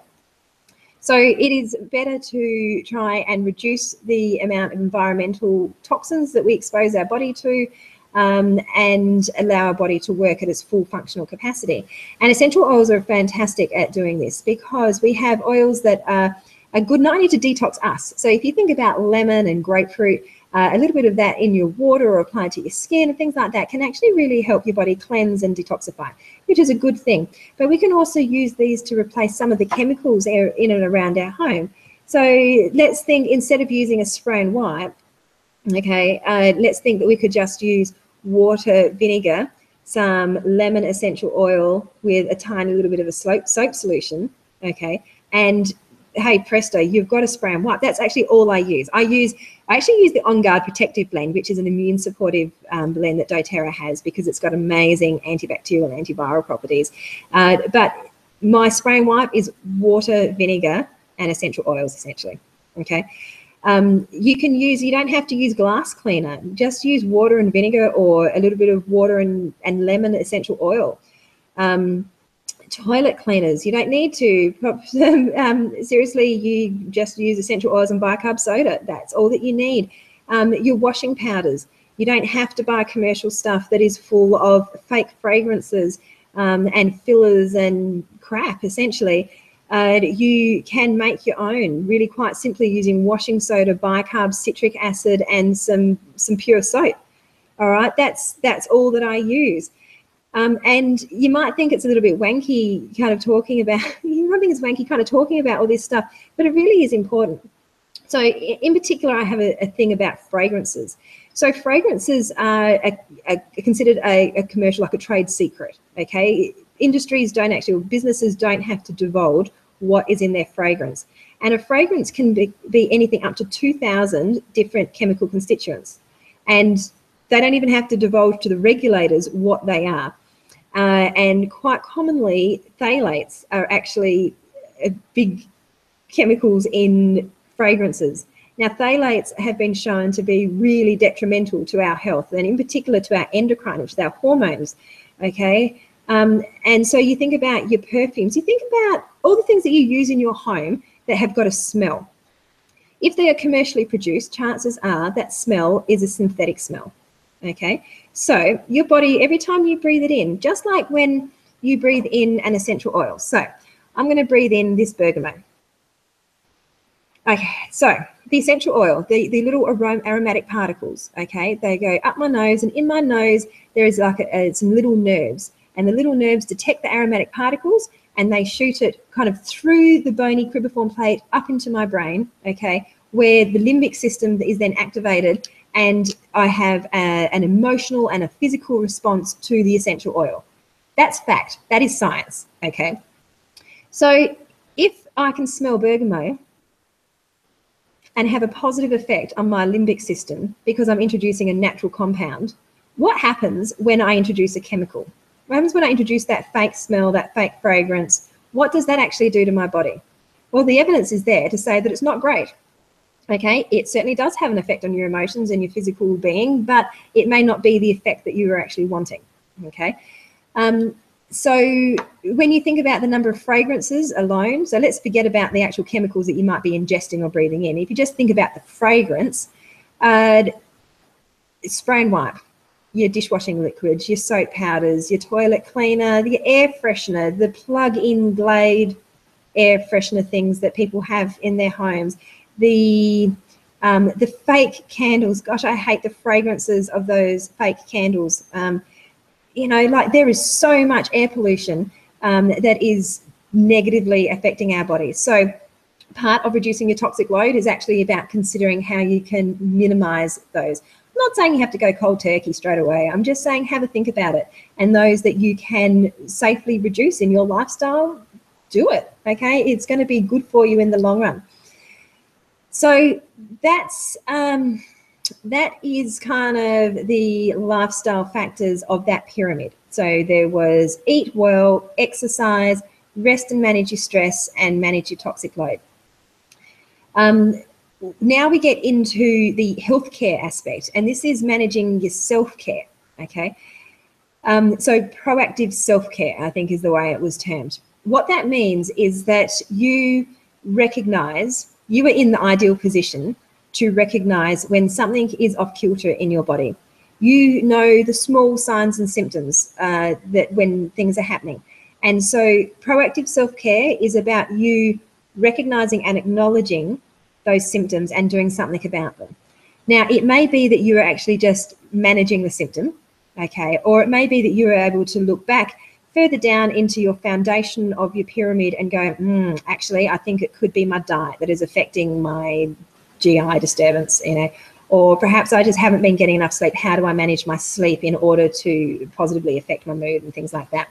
So it is better to try and reduce the amount of environmental toxins that we expose our body to, and allow our body to work at its full functional capacity. And essential oils are fantastic at doing this because we have oils that are good not only to detox us. So if you think about lemon and grapefruit, a little bit of that in your water or applied to your skin and things like that can actually really help your body cleanse and detoxify, which is a good thing. But we can also use these to replace some of the chemicals in and around our home. So let's think, instead of using a spray and wipe, okay, let's think that we could just use water, vinegar, some lemon essential oil with a tiny little bit of a soap solution, okay, and hey presto, you've got a spray and wipe. That's actually all I use. I actually use the On Guard Protective Blend, which is an immune supportive blend that doTERRA has because it's got amazing antibacterial and antiviral properties. But my spray and wipe is water, vinegar, and essential oils essentially, okay? You don't have to use glass cleaner. Just use water and vinegar or a little bit of water and lemon essential oil. Toilet cleaners, you don't need to. Seriously, you just use essential oils and bicarb soda. That's all that you need. Your washing powders, you don't have to buy commercial stuff that is full of fake fragrances and fillers and crap, essentially. You can make your own really quite simply using washing soda, bicarb, citric acid, and some pure soap. All right, that's all that I use. And you might think it's a little bit wanky kind of talking about, you might think it's wanky kind of talking about all this stuff, but it really is important. So in particular, I have a thing about fragrances. So fragrances are considered a commercial, like a trade secret, okay? Industries don't actually, or businesses don't have to divulge what is in their fragrance. And a fragrance can be anything up to 2,000 different chemical constituents. And they don't even have to divulge to the regulators what they are. And quite commonly, phthalates are actually big chemicals in fragrances. Now, phthalates have been shown to be really detrimental to our health, and in particular to our endocrine, which is our hormones, okay? And so you think about your perfumes, you think about all the things that you use in your home that have got a smell. If they are commercially produced, chances are that smell is a synthetic smell, okay? So your body, every time you breathe it in, just like when you breathe in an essential oil. So I'm going to breathe in this bergamot. Okay, so the essential oil, the little aromatic particles, okay, they go up my nose, and in my nose there is like some little nerves, and the little nerves detect the aromatic particles, and they shoot it kind of through the bony cribriform plate up into my brain, okay, where the limbic system is then activated, and I have an emotional and a physical response to the essential oil. That's fact. That is science, okay? So if I can smell bergamot and have a positive effect on my limbic system because I'm introducing a natural compound, what happens when I introduce a chemical? What happens when I introduce that fake smell, that fake fragrance? What does that actually do to my body? Well, the evidence is there to say that it's not great. Okay, it certainly does have an effect on your emotions and your physical being, but it may not be the effect that you are actually wanting. Okay, so when you think about the number of fragrances alone, so let's forget about the actual chemicals that you might be ingesting or breathing in. If you just think about the fragrance, spray and wipe, your dishwashing liquids, your soap powders, your toilet cleaner, the air freshener, the plug-in Glade air freshener things that people have in their homes, the fake candles. Gosh, I hate the fragrances of those fake candles. You know, like there is so much air pollution that is negatively affecting our bodies. So part of reducing your toxic load is actually about considering how you can minimize those. I'm not saying you have to go cold turkey straight away. I'm just saying have a think about it. And those that you can safely reduce in your lifestyle, do it, okay? It's going to be good for you in the long run. So that is kind of the lifestyle factors of that pyramid. So there was eat well, exercise, rest and manage your stress, and manage your toxic load. Now we get into the healthcare aspect, and this is managing your self-care, okay? So proactive self-care, I think, is the way it was termed. What that means is that you recognize, you are in the ideal position to recognize when something is off kilter in your body. You know the small signs and symptoms that when things are happening. And so proactive self-care is about you recognizing and acknowledging those symptoms and doing something about them. Now, it may be that you are actually just managing the symptom, okay, or it may be that you are able to look back further down into your foundation of your pyramid and go, actually, I think it could be my diet that is affecting my GI disturbance, you know, or perhaps I just haven't been getting enough sleep. How do I manage my sleep in order to positively affect my mood and things like that?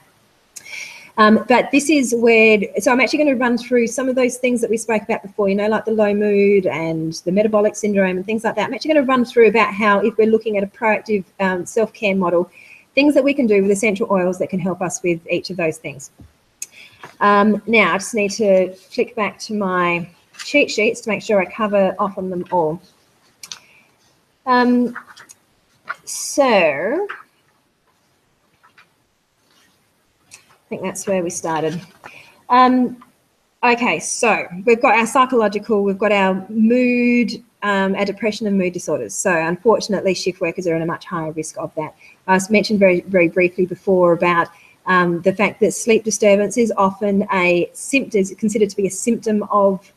But this is where, so I'm actually going to run through some of those things that we spoke about before, you know, like the low mood and the metabolic syndrome and things like that. I'm actually going to run through about how, if we're looking at a proactive self-care model, things that we can do with essential oils that can help us with each of those things. Now, I just need to flick back to my cheat sheets to make sure I cover off on them all. So I think that's where we started. Okay, so we've got our psychological, we've got our mood, our depression and mood disorders. So unfortunately, shift workers are at a much higher risk of that. I mentioned very, very briefly before about the fact that sleep disturbance is often a symptom, is considered to be a symptom of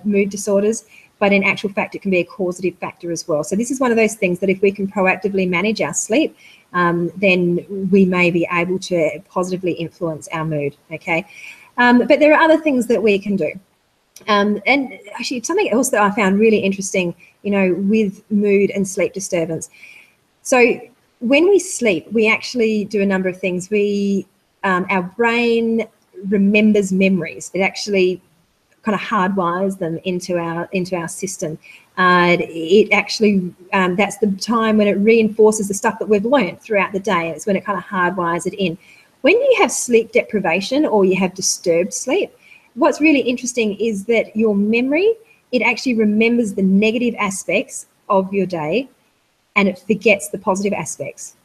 mood disorders, but in actual fact, it can be a causative factor as well. So this is one of those things that if we can proactively manage our sleep, then we may be able to positively influence our mood, okay? But there are other things that we can do. And actually, something else that I found really interesting, with mood and sleep disturbance. So when we sleep, we actually do a number of things. Our brain remembers memories. It actually kind of hardwires them into our system. It actually that's the time when it reinforces the stuff that we've learned throughout the day. It's when it kind of hardwires it in. When you have sleep deprivation or you have disturbed sleep, what's really interesting is that your memory, it actually remembers the negative aspects of your day and it forgets the positive aspects.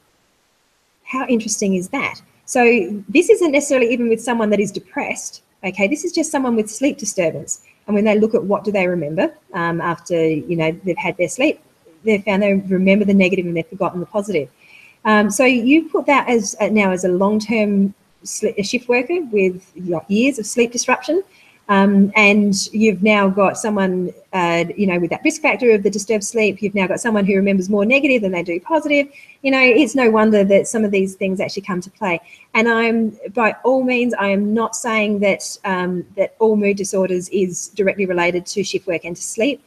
How interesting is that? So this isn't necessarily even with someone that is depressed. Okay, this is just someone with sleep disturbance. And when they look at what do they remember after they've had their sleep, they've found they remember the negative and they've forgotten the positive. So you put that as a long-term shift worker with years of sleep disruption, and you've now got someone with that risk factor of the disturbed sleep. You've now got someone who remembers more negative than they do positive. It's no wonder that some of these things actually come to play. And by all means, I am not saying that that all mood disorders is directly related to shift work and to sleep.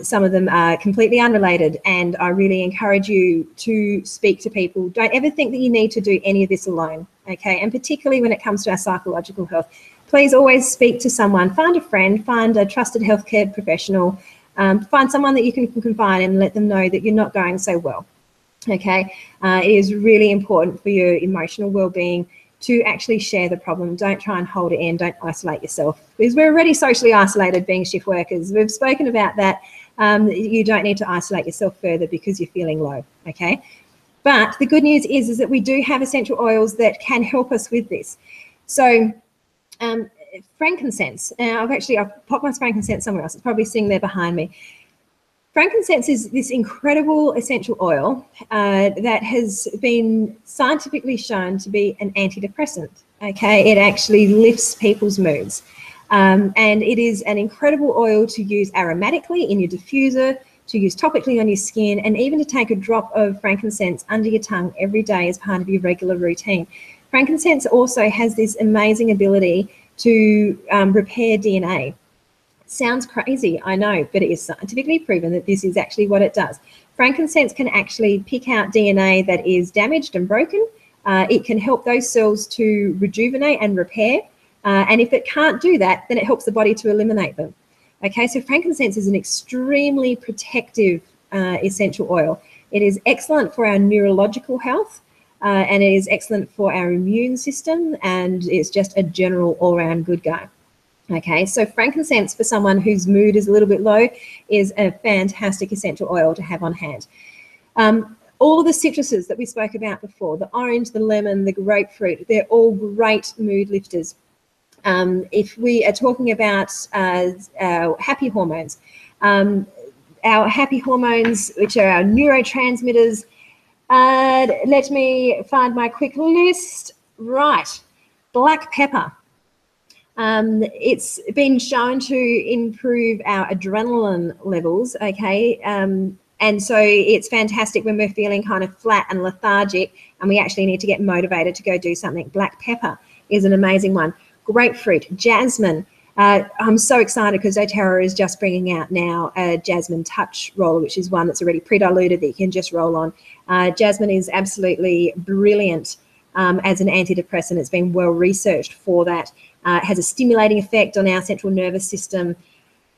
Some of them are completely unrelated, and I really encourage you to speak to people. Don't ever think that you need to do any of this alone, okay? And particularly when it comes to our psychological health, please always speak to someone. Find a friend, find a trusted healthcare professional, find someone that you can confide in and let them know that you're not going so well, okay? It is really important for your emotional well-being to actually share the problem. Don't try and hold it in. Don't isolate yourself, because we're already socially isolated being shift workers. We've spoken about that. You don't need to isolate yourself further because you're feeling low, okay? But the good news is that we do have essential oils that can help us with this. So frankincense. Now, I've popped my frankincense somewhere else. It's probably sitting there behind me. Frankincense is this incredible essential oil that has been scientifically shown to be an antidepressant. Okay, it actually lifts people's moods, and it is an incredible oil to use aromatically in your diffuser, to use topically on your skin, and even to take a drop of frankincense under your tongue every day as part of your regular routine. Frankincense also has this amazing ability to repair DNA. Sounds crazy, I know, but it is scientifically proven that this is actually what it does. Frankincense can actually pick out DNA that is damaged and broken. It can help those cells to rejuvenate and repair. And if it can't do that, then it helps the body to eliminate them. Okay, so frankincense is an extremely protective essential oil. It is excellent for our neurological health, and it is excellent for our immune system, and it's just a general all-round good guy. Okay, so frankincense for someone whose mood is a little bit low is a fantastic essential oil to have on hand. All of the citruses that we spoke about before, the orange, the lemon, the grapefruit, they're all great mood lifters. If we are talking about our happy hormones, which are our neurotransmitters, let me find my quick list. Right, black pepper. It's been shown to improve our adrenaline levels, okay? And so it's fantastic when we're feeling kind of flat and lethargic and we actually need to get motivated to go do something. Black pepper is an amazing one. Grapefruit, jasmine. I'm so excited because doTERRA is just bringing out now a jasmine touch roller, which is one that's already pre-diluted that you can just roll on. Jasmine is absolutely brilliant as an antidepressant. It's been well researched for that. It has a stimulating effect on our central nervous system.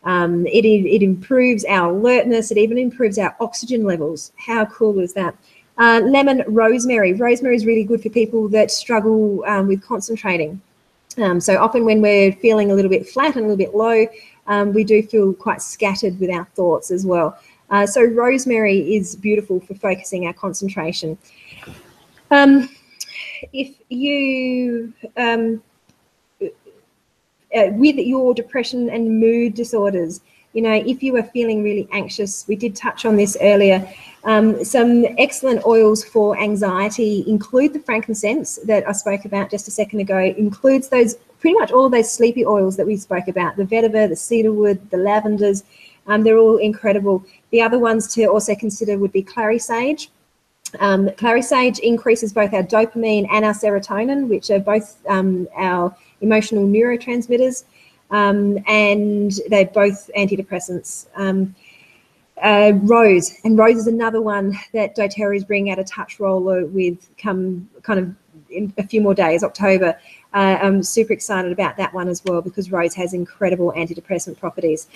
It improves our alertness. It even improves our oxygen levels. How cool is that? Lemon, rosemary. Rosemary is really good for people that struggle with concentrating. So often when we're feeling a little bit flat and a little bit low, we do feel quite scattered with our thoughts as well. So rosemary is beautiful for focusing our concentration. If you with your depression and mood disorders, if you are feeling really anxious, we did touch on this earlier, some excellent oils for anxiety include the frankincense that I spoke about just a second ago, includes those, pretty much all of those sleepy oils that we spoke about, the vetiver, the cedarwood, the lavenders, they're all incredible. The other ones to also consider would be clary sage. Clary sage increases both our dopamine and our serotonin, which are both our emotional neurotransmitters. and they're both antidepressants. Rose is another one that doTERRA is bringing out a touch roller with come kind of in a few more days, October. I'm super excited about that one as well because rose has incredible antidepressant properties.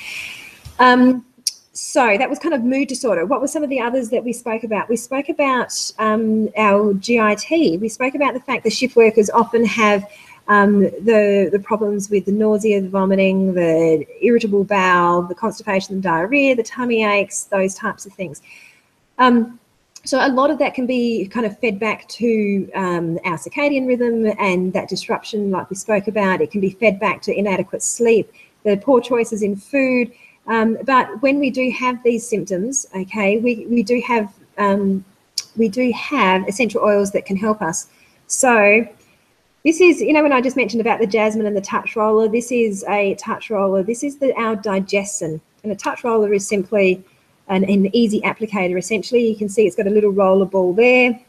So that was kind of mood disorder. What were some of the others that we spoke about? We spoke about our GIT. We spoke about the fact that shift workers often have the problems with the nausea, the vomiting, the irritable bowel, the constipation, the diarrhea, the tummy aches, those types of things. So a lot of that can be kind of fed back to our circadian rhythm and that disruption like we spoke about. It can be fed back to inadequate sleep, the poor choices in food. But when we do have these symptoms, okay, we do have essential oils that can help us. So this is, you know, when I just mentioned about the jasmine and the touch roller, this is a touch roller. This is our digestion. And a touch roller is simply an easy applicator. Essentially, you can see it's got a little roller ball there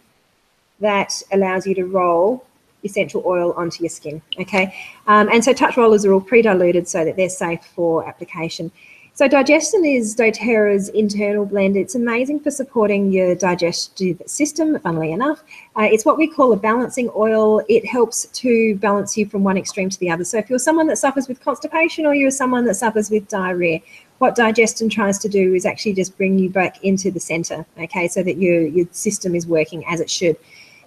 that allows you to roll essential oil onto your skin, okay? And so touch rollers are all pre-diluted so that they're safe for application. So digestion is doTERRA's internal blend. It's amazing for supporting your digestive system, funnily enough. It's what we call a balancing oil. It helps to balance you from one extreme to the other. So if you're someone that suffers with constipation or you're someone that suffers with diarrhea, what digestion tries to do is actually just bring you back into the center, okay, so that your system is working as it should.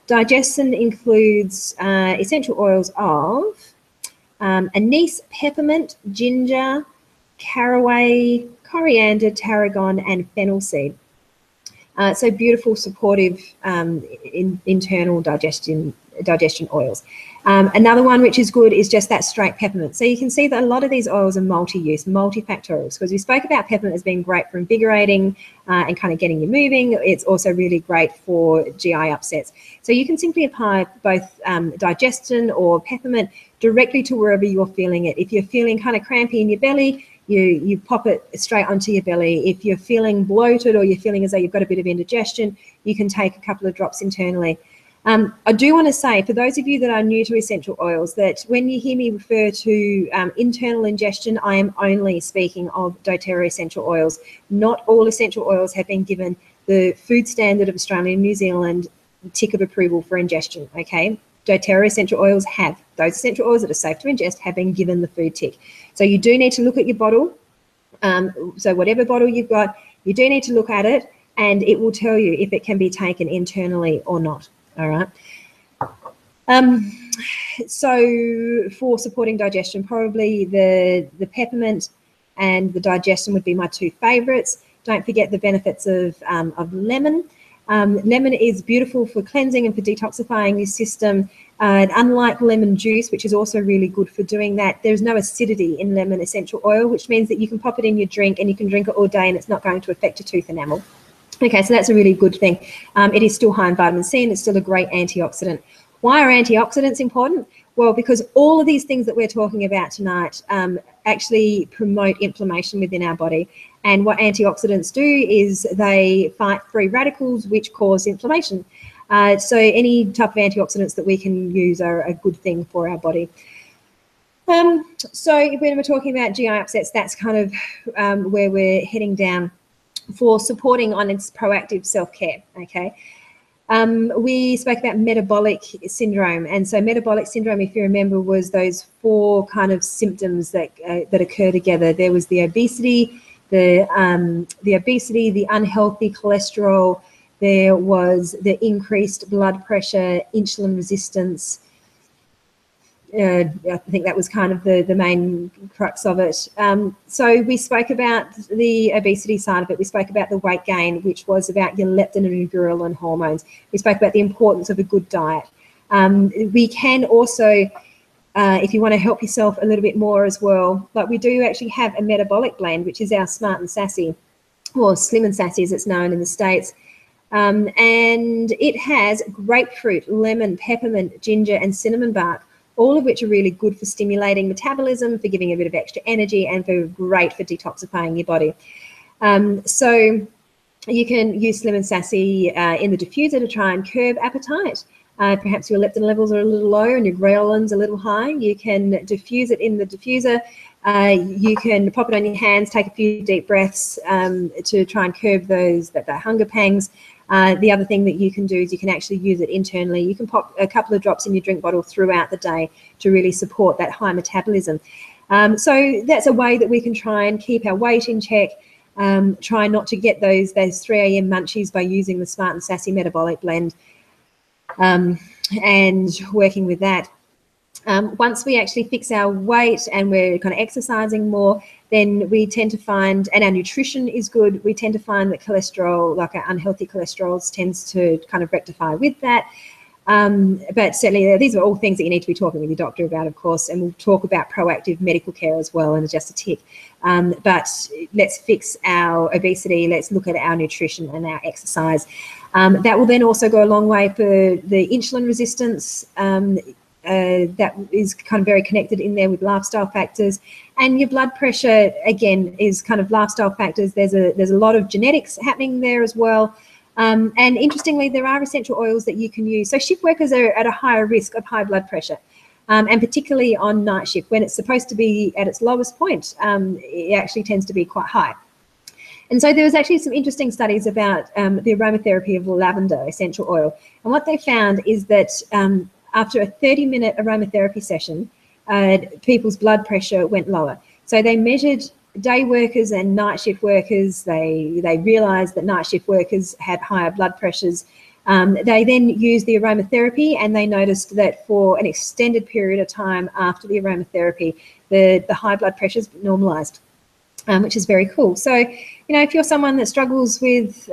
Digestion includes essential oils of anise, peppermint, ginger, caraway, coriander, tarragon, and fennel seed. So beautiful, supportive internal digestion oils. Another one which is good is just that straight peppermint. So you can see that a lot of these oils are multi-use, multifactorial, because we spoke about peppermint as being great for invigorating and kind of getting you moving. It's also really great for GI upsets. So you can simply apply both digestion or peppermint directly to wherever you're feeling it. If you're feeling kind of crampy in your belly, you pop it straight onto your belly. If you're feeling bloated or you're feeling as though you've got a bit of indigestion, you can take a couple of drops internally. I do want to say, for those of you that are new to essential oils, that when you hear me refer to internal ingestion, I am only speaking of doTERRA essential oils. Not all essential oils have been given the food standard of Australia and New Zealand tick of approval for ingestion, okay? doTERRA essential oils have. Those essential oils that are safe to ingest have been given the food tick. So you do need to look at your bottle. So whatever bottle you've got, you do need to look at it and it will tell you if it can be taken internally or not. All right. So for supporting digestion, probably the peppermint and the digestion would be my two favorites. Don't forget the benefits of lemon. Lemon is beautiful for cleansing and for detoxifying your system. Unlike lemon juice, which is also really good for doing that, there's no acidity in lemon essential oil, which means that you can pop it in your drink and you can drink it all day and it's not going to affect your tooth enamel. Okay, so that's a really good thing. It is still high in vitamin C and it's still a great antioxidant. Why are antioxidants important? Well, because all of these things that we're talking about tonight actually promote inflammation within our body. And what antioxidants do is they fight free radicals, which cause inflammation. So any type of antioxidants that we can use are a good thing for our body. So when we're talking about GI upsets, that's kind of where we're heading down for supporting on its proactive self-care, okay? We spoke about metabolic syndrome. And so metabolic syndrome, if you remember, was those four kind of symptoms that occur together. There was the obesity, the unhealthy cholesterol, there was the increased blood pressure, insulin resistance. I think that was kind of the main crux of it. So we spoke about the obesity side of it. We spoke about the weight gain, which was about your leptin and ghrelin hormones. We spoke about the importance of a good diet. We can also, if you want to help yourself a little bit more as well, but we do actually have a metabolic blend, which is our Smart and Sassy, or Slim and Sassy as it's known in the States. And it has grapefruit, lemon, peppermint, ginger, and cinnamon bark, all of which are really good for stimulating metabolism, for giving a bit of extra energy, and for great for detoxifying your body. So you can use Slim and Sassy in the diffuser to try and curb appetite. Perhaps your leptin levels are a little low and your ghrelins a little high. You can diffuse it in the diffuser You can pop it on your hands, take a few deep breaths to try and curb that hunger pangs. The other thing that you can do is you can actually use it internally. You can pop a couple of drops in your drink bottle throughout the day to really support that high metabolism. So that's a way that we can try and keep our weight in check, try not to get those 3 a.m. munchies by using the Smart and Sassy Metabolic Blend and working with that. Once we actually fix our weight and we're kind of exercising more, then we tend to find, and our nutrition is good, we tend to find that cholesterol, like our unhealthy cholesterol, tends to kind of rectify with that. But certainly these are all things that you need to be talking with your doctor about, of course, and we'll talk about proactive medical care as well in just a tick. But let's fix our obesity, let's look at our nutrition and our exercise. That will then also go a long way for the insulin resistance. That is kind of very connected in there with lifestyle factors, and your blood pressure again is kind of lifestyle factors. There's a lot of genetics happening there as well, and interestingly, there are essential oils that you can use. So shift workers are at a higher risk of high blood pressure, and particularly on night shift when it's supposed to be at its lowest point, it actually tends to be quite high. And so there was actually some interesting studies about the aromatherapy of lavender essential oil, and what they found is that after a 30-minute aromatherapy session, people's blood pressure went lower. So they measured day workers and night shift workers. They realised that night shift workers had higher blood pressures. They then used the aromatherapy, and they noticed that for an extended period of time after the aromatherapy, the high blood pressures normalised, which is very cool. So, you know, if you're someone that struggles with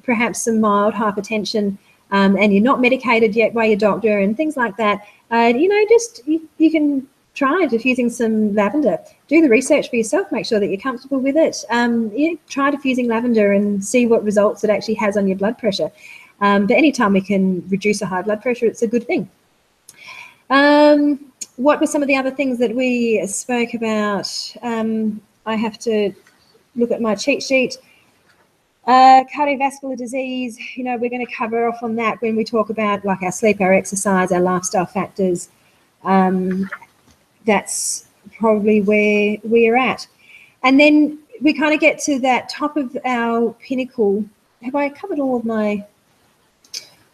perhaps some mild hypertension, and you're not medicated yet by your doctor and things like that, you know, just you can try diffusing some lavender. Do the research for yourself, make sure that you're comfortable with it. Yeah, try diffusing lavender and see what results it actually has on your blood pressure. But anytime we can reduce a high blood pressure, it's a good thing. What were some of the other things that we spoke about? I have to look at my cheat sheet. Cardiovascular disease, you know, we're going to cover off on that when we talk about like our sleep, our exercise, our lifestyle factors. That's probably where we're at. And then we kind of get to that top of our pinnacle. Have I covered all of my...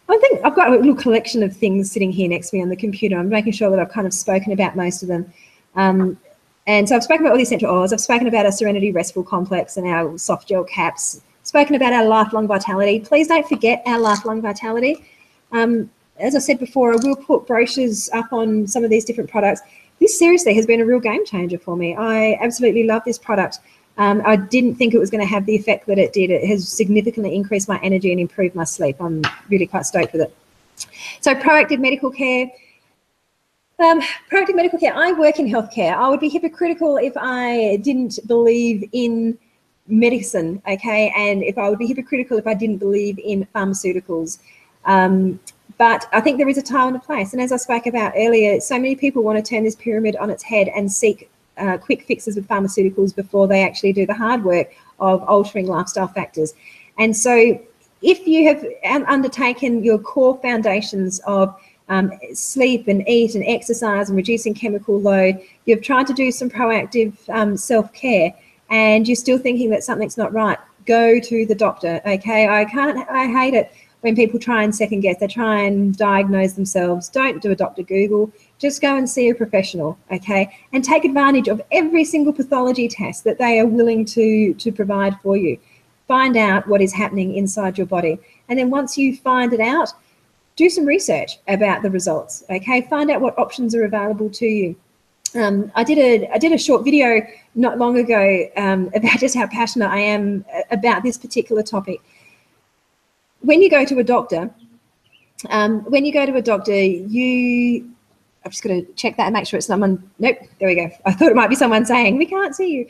I think I've got a little collection of things sitting here next to me on the computer. I'm making sure that I've kind of spoken about most of them. And so I've spoken about all the essential oils. I've spoken about our Serenity Restful Complex and our soft gel caps. Spoken about our lifelong vitality. Please don't forget our lifelong vitality. As I said before, I will put brochures up on some of these different products. This seriously has been a real game changer for me. I absolutely love this product. I didn't think it was going to have the effect that it did. It has significantly increased my energy and improved my sleep. I'm really quite stoked with it. So proactive medical care. Proactive medical care. I work in healthcare. I would be hypocritical if I didn't believe in medicine, okay, and if I would be hypocritical if I didn't believe in pharmaceuticals. But I think there is a time and a place, and as I spoke about earlier, so many people want to turn this pyramid on its head and seek quick fixes with pharmaceuticals before they actually do the hard work of altering lifestyle factors. And so if you have undertaken your core foundations of sleep and eat and exercise and reducing chemical load, you've tried to do some proactive self-care, and you're still thinking that something's not right, go to the doctor, okay? I hate it when people try and second guess. They try and diagnose themselves. Don't do a Dr. Google. Just go and see a professional, okay? And take advantage of every single pathology test that they are willing to provide for you. Find out what is happening inside your body. And then once you find it out, do some research about the results, okay? Find out what options are available to you. I did a short video not long ago about just how passionate I am about this particular topic. When you go to a doctor, I'm just going to check that and make sure it's someone. Nope, there we go. I thought it might be someone saying, we can't see you.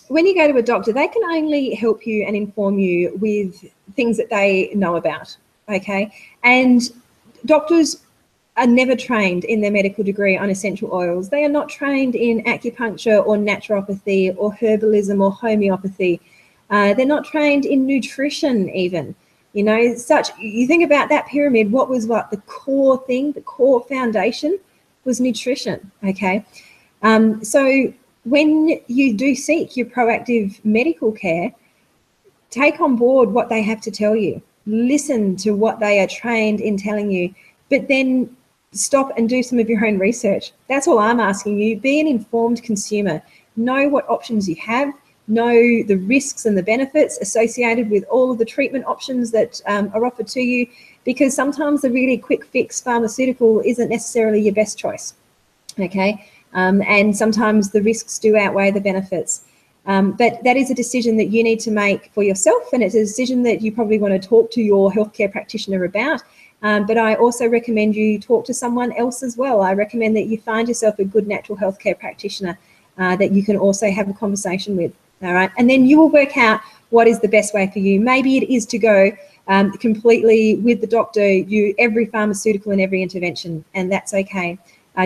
When you go to a doctor, they can only help you and inform you with things that they know about, okay? And doctors are never trained in their medical degree on essential oils. They are not trained in acupuncture or naturopathy or herbalism or homeopathy. They're not trained in nutrition even. You know, you think about that pyramid, the core thing, the core foundation was nutrition, okay? So when you do seek your proactive medical care, take on board what they have to tell you. Listen to what they are trained in telling you, but then stop and do some of your own research. That's all I'm asking you. Be an informed consumer. Know what options you have. Know the risks and the benefits associated with all of the treatment options that are offered to you, because sometimes the really quick fix pharmaceutical isn't necessarily your best choice. Okay, and sometimes the risks do outweigh the benefits. But that is a decision that you need to make for yourself, and it's a decision that you probably want to talk to your healthcare practitioner about. But I also recommend you talk to someone else as well. I recommend that you find yourself a good natural healthcare practitioner that you can also have a conversation with. All right, and then you will work out what is the best way for you. Maybe it is to go completely with the doctor, every pharmaceutical and every intervention, and that's okay.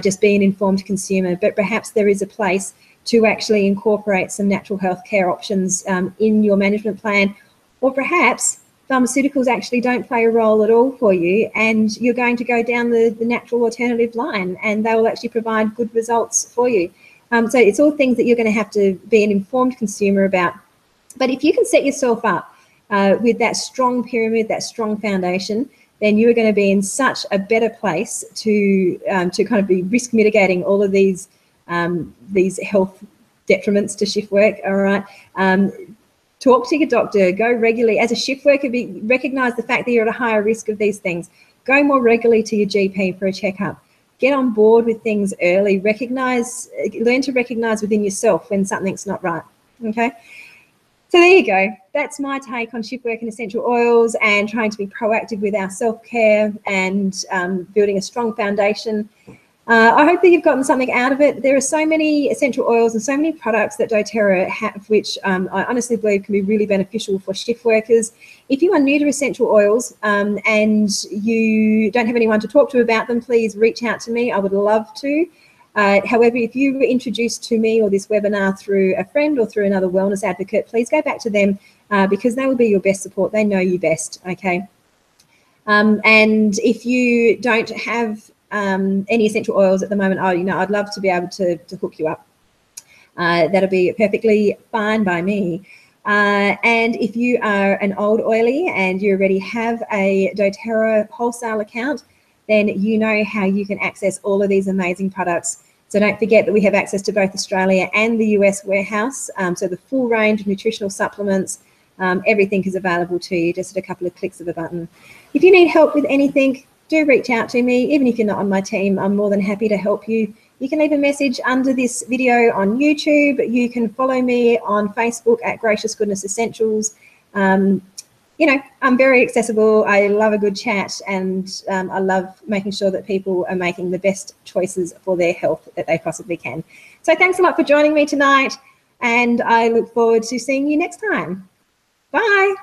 Just be an informed consumer. But perhaps there is a place to actually incorporate some natural health care options in your management plan, or perhaps pharmaceuticals actually don't play a role at all for you, and you're going to go down the natural alternative line, and they will actually provide good results for you. So it's all things that you're going to have to be an informed consumer about. But if you can set yourself up with that strong pyramid, that strong foundation, then you are going to be in such a better place to kind of be risk mitigating all of these health detriments to shift work. All right. Talk to your doctor. Go regularly. As a shift worker, recognise the fact that you're at a higher risk of these things. Go more regularly to your GP for a checkup. Get on board with things early. Learn to recognise within yourself when something's not right. Okay. So there you go. That's my take on shift work and essential oils, and trying to be proactive with our self-care and building a strong foundation. I hope that you've gotten something out of it. There are so many essential oils and so many products that doTERRA have, which I honestly believe can be really beneficial for shift workers. If you are new to essential oils and you don't have anyone to talk to about them, please reach out to me. I would love to. However, if you were introduced to me or this webinar through a friend or through another wellness advocate, please go back to them because they will be your best support. They know you best, okay? And if you don't have any essential oils at the moment, I'd love to be able to hook you up. That'll be perfectly fine by me. And if you are an old oily and you already have a doTERRA wholesale account, then you know how you can access all of these amazing products. So don't forget that we have access to both Australia and the US warehouse. So the full range of nutritional supplements, everything is available to you just at a couple of clicks of a button. If you need help with anything, do reach out to me. Even if you're not on my team, I'm more than happy to help you. You can leave a message under this video on YouTube. You can follow me on Facebook at Gracious Goodness Essentials. I'm very accessible. I love a good chat, and I love making sure that people are making the best choices for their health that they possibly can. So thanks a lot for joining me tonight, and I look forward to seeing you next time. Bye.